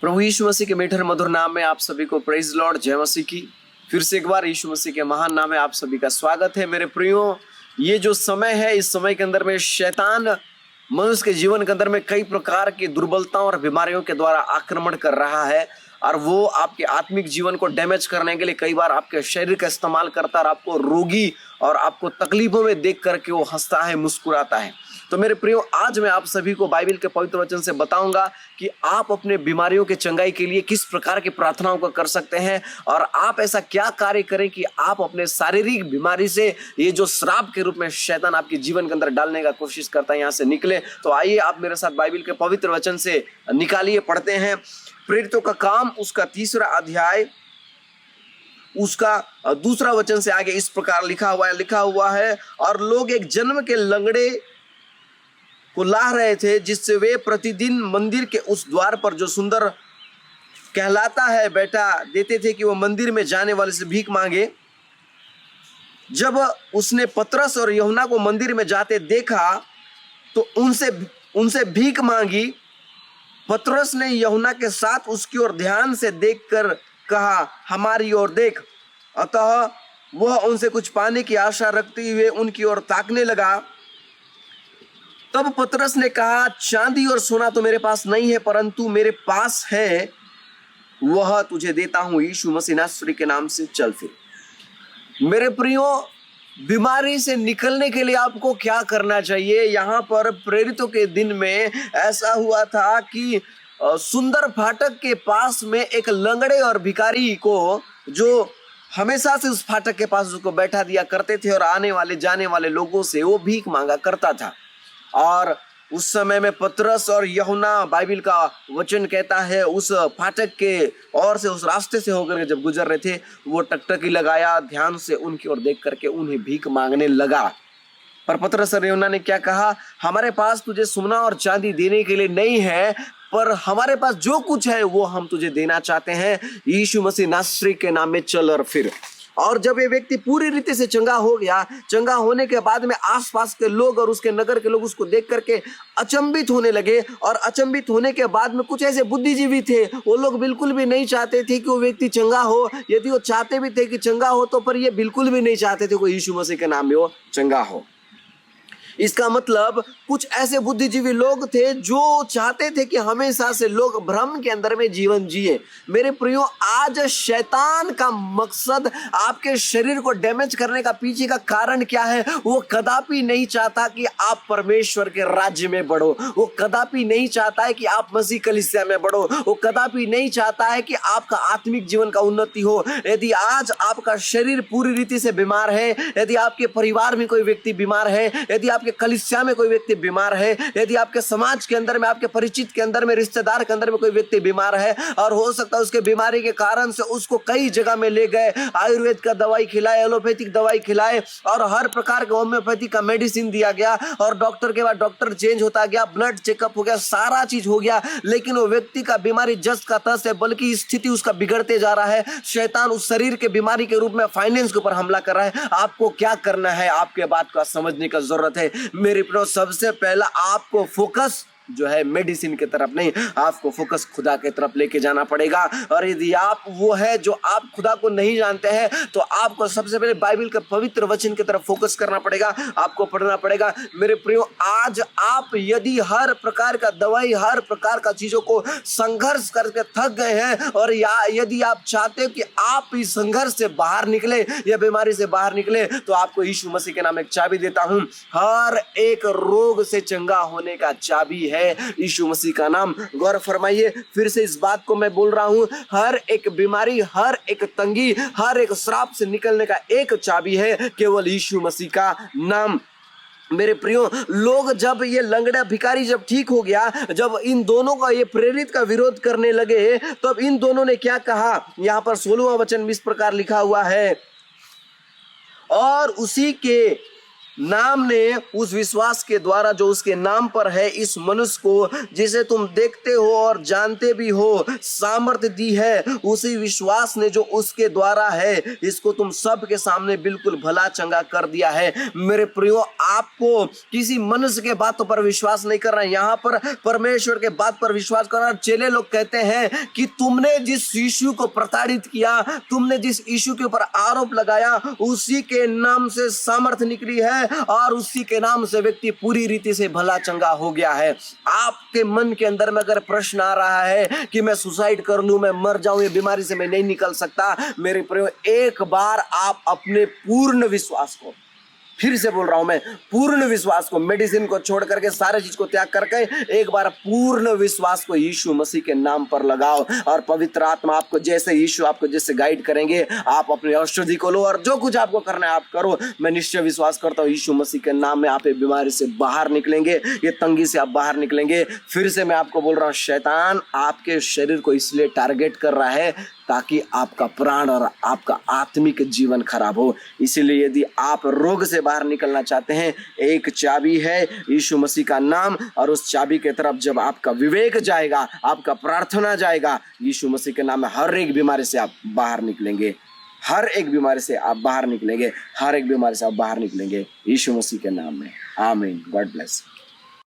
प्रभु यीशु मसीह के मीठर मधुर नाम में आप सभी को प्रेज लॉर्ड, जय मसीह की। फिर से एक बार यीशु मसीह के महान नाम में आप सभी का स्वागत है। मेरे प्रियो, ये जो समय है, इस समय के अंदर में शैतान मनुष्य के जीवन के अंदर में कई प्रकार की दुर्बलताओं और बीमारियों के द्वारा आक्रमण कर रहा है और वो आपके आत्मिक जीवन को डैमेज करने के लिए कई बार आपके शरीर का इस्तेमाल करता है और आपको रोगी और आपको तकलीफों में देख करके वो हंसता है, मुस्कुराता है। तो मेरे प्रियो, आज मैं आप सभी को बाइबल के पवित्र वचन से बताऊंगा कि आप अपने बीमारियों के चंगाई के लिए किस प्रकार की प्रार्थनाओं को कर सकते हैं और आप ऐसा क्या कार्य करें कि आप अपने शारीरिक बीमारी से, ये जो श्राप के रूप में शैतान आपके जीवन के अंदर डालने का कोशिश करता है, यहाँ से निकले। तो आइए आप मेरे साथ बाइबल के पवित्र वचन से निकालिए, पढ़ते हैं प्रेरितों का काम उसका 3 अध्याय उसका 2 वचन से आगे इस प्रकार लिखा हुआ है। और लोग एक जन्म के लंगड़े को ला रहे थे, जिससे वे प्रतिदिन मंदिर के उस द्वार पर जो सुंदर कहलाता है बैठा देते थे कि वो मंदिर में जाने वाले से भीख मांगे। जब उसने पतरस और यूहन्ना को मंदिर में जाते देखा तो उनसे भीख मांगी। पतरस ने यूहन्ना के साथ उसकी ओर ध्यान से देखकर कहा, हमारी ओर देख। अतः वह उनसे कुछ पाने की आशा रखते हुए उनकी ओर ताकने लगा। तब पतरस ने कहा, चांदी और सोना तो मेरे पास नहीं है, परंतु मेरे पास है वह तुझे देता हूं। यीशु मसीह नासरी के नाम से चल फिर। मेरे प्रियो, बीमारी से निकलने के लिए आपको क्या करना चाहिए? यहाँ पर प्रेरितों के दिन में ऐसा हुआ था कि सुंदर फाटक के पास में एक लंगड़े और भिखारी को, जो हमेशा से उस फाटक के पास उसको बैठा दिया करते थे और आने वाले जाने वाले लोगों से वो भीख मांगा करता था। और उस समय में पतरस और यूहन्ना, बाइबल का वचन कहता है, उस फाटक के और से उस रास्ते से होकर जब गुजर रहे थे, वो टकटकी लगाया, ध्यान से उनकी ओर देख करके उन्हें भीख मांगने लगा। पर पतरस और यूहन्ना ने क्या कहा? हमारे पास तुझे सोना और चांदी देने के लिए नहीं है, पर हमारे पास जो कुछ है वो हम तुझे देना चाहते हैं। यीशु मसीह नासरी के नाम में चल और फिर। और जब ये व्यक्ति पूरी रीति से चंगा हो गया, चंगा होने के बाद में आसपास के लोग और उसके नगर के लोग उसको देख करके अचंभित होने लगे। और अचंभित होने के बाद में कुछ ऐसे बुद्धिजीवी थे, वो लोग बिल्कुल भी नहीं चाहते थे कि वो व्यक्ति चंगा हो। यदि वो चाहते भी थे कि चंगा हो तो पर ये बिल्कुल भी नहीं चाहते थे कि यीशु मसीह के नाम में वो चंगा हो। इसका मतलब कुछ ऐसे बुद्धिजीवी लोग थे जो चाहते थे कि हमेशा से लोग भ्रम के अंदर में जीवन जिए। मेरे प्रियो, आज शैतान का मकसद आपके शरीर को डैमेज करने का पीछे का कारण क्या है? वो कदापि नहीं चाहता कि आप परमेश्वर के राज्य में बढ़ो। वो कदापि नहीं चाहता है कि आप मसीह कलीसिया में बढ़ो। वो कदापि नहीं चाहता है कि आपका आत्मिक जीवन का उन्नति हो। यदि आज आपका शरीर पूरी रीति से बीमार है, यदि आपके परिवार में कोई व्यक्ति बीमार है, यदि आपके कलीसिया में कोई व्यक्ति बीमार है, यदि आपके समाज के अंदर में, आपके परिचित के अंदर में, रिश्तेदार के अंदर में कोई व्यक्ति बीमार है, और हो सकता है उसके बीमारी के कारण से उसको कई जगह में ले गए, आयुर्वेद का दवाई खिलाए, एलोपैथिक दवाई खिलाए और हर प्रकार के होम्योपैथिक का मेडिसिन दिया गया, और डॉक्टर के बाद डॉक्टर चेंज होता गया, ब्लड चेकअप हो गया, सारा चीज हो गया, लेकिन वो व्यक्ति का बीमारी जस का तस है, बल्कि स्थिति उसका बिगड़ते जा रहा है। शैतान उस शरीर के बीमारी के रूप में फाइनेंस के ऊपर हमला कर रहा है। आपको क्या करना है? आपके बात का समझने का जरूरत है। मेरे प्रियो, सबसे पहला आपको फोकस जो है मेडिसिन की तरफ नहीं, आपको फोकस खुदा की तरफ लेके जाना पड़ेगा। और यदि आप वो है जो आप खुदा को नहीं जानते हैं, तो आपको सबसे पहले बाइबल के पवित्र वचन की तरफ फोकस करना पड़ेगा, आपको पढ़ना पड़ेगा। मेरे प्रियो, आज आप यदि हर प्रकार का दवाई, हर प्रकार का चीजों को संघर्ष करके थक गए हैं, और यदि आप चाहते हो कि आप इस संघर्ष से बाहर निकले या बीमारी से बाहर निकले, तो आपको यीशु मसीह के नाम एक चाबी देता हूं। हर एक रोग से चंगा होने का चाबी है यीशु मसीह का नाम। गौर फरमाइए, फिर से इस बात को मैं बोल रहा हूं, हर एक बीमारी, हर एक तंगी, हर एक श्राप से निकलने का एक चाबी है, केवल यीशु मसीह का नाम। मेरे प्रियो, लोग जब ये लंगड़ा भिखारी जब ठीक हो गया, जब इन दोनों का ये प्रेरित का विरोध करने लगे, तब इन दोनों ने क्या कहा? यहां पर 16वां वचन इस प्रकार लिखा हुआ है, और उसी के नाम ने उस विश्वास के द्वारा जो उसके नाम पर है इस मनुष्य को, जिसे तुम देखते हो और जानते भी हो, सामर्थ्य दी है। उसी विश्वास ने जो उसके द्वारा है इसको तुम सबके सामने बिल्कुल भला चंगा कर दिया है। मेरे प्रियो, आपको किसी मनुष्य के बातों पर विश्वास नहीं करना, यहाँ पर परमेश्वर के बात पर विश्वास करना। चेले लोग कहते हैं कि तुमने जिस यीशु को प्रताड़ित किया, तुमने जिस यीशु के ऊपर आरोप लगाया, उसी के नाम से सामर्थ्य निकली है और उसी के नाम से व्यक्ति पूरी रीति से भला चंगा हो गया है। आपके मन के अंदर में अगर प्रश्न आ रहा है कि मैं सुसाइड कर लूं, मैं मर जाऊं, ये बीमारी से मैं नहीं निकल सकता, मेरे प्रियो, एक बार आप अपने पूर्ण विश्वास को, फिर से बोल रहा हूं मैं, पूर्ण विश्वास को, मेडिसिन को छोड़ करके, सारे चीज को त्याग करके एक बार पूर्ण विश्वास को यीशु मसीह के नाम पर लगाओ और पवित्र आत्मा आपको जैसे, यीशु आपको जैसे गाइड करेंगे, आप अपनी औषधि को लो और जो कुछ आपको करना है आप करो। मैं निश्चय विश्वास करता हूँ यीशु मसीह के नाम में आप ये बीमारी से बाहर निकलेंगे, ये तंगी से आप बाहर निकलेंगे। फिर से मैं आपको बोल रहा हूँ, शैतान आपके शरीर को इसलिए टारगेट कर रहा है ताकि आपका प्राण और आपका आत्मिक जीवन खराब हो। इसीलिए यदि आप रोग से बाहर निकलना चाहते हैं, एक चाबी है यीशु मसीह का नाम, और उस चाबी के तरफ जब आपका विवेक जाएगा, आपका प्रार्थना जाएगा, यीशु मसीह के नाम में हर एक बीमारी से आप बाहर निकलेंगे, हर एक बीमारी से आप बाहर निकलेंगे, हर एक बीमारी से आप बाहर निकलेंगे यीशु मसीह के नाम में। आमीन। God bless.